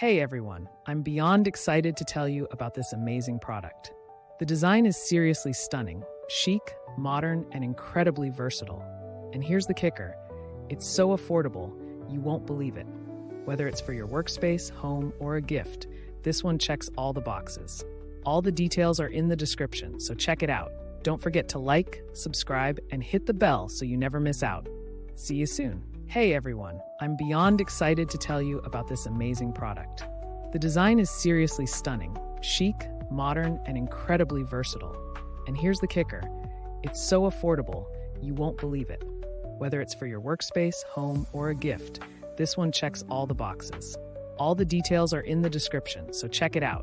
Hey everyone, I'm beyond excited to tell you about this amazing product. The design is seriously stunning, chic, modern, and incredibly versatile. And here's the kicker, it's so affordable, you won't believe it. Whether it's for your workspace, home, or a gift, this one checks all the boxes. All the details are in the description, so check it out. Don't forget to like, subscribe, and hit the bell so you never miss out. See you soon. Hey everyone, I'm beyond excited to tell you about this amazing product. The design is seriously stunning, chic, modern, and incredibly versatile. And here's the kicker, it's so affordable, you won't believe it. Whether it's for your workspace, home, or a gift, this one checks all the boxes. All the details are in the description, so check it out.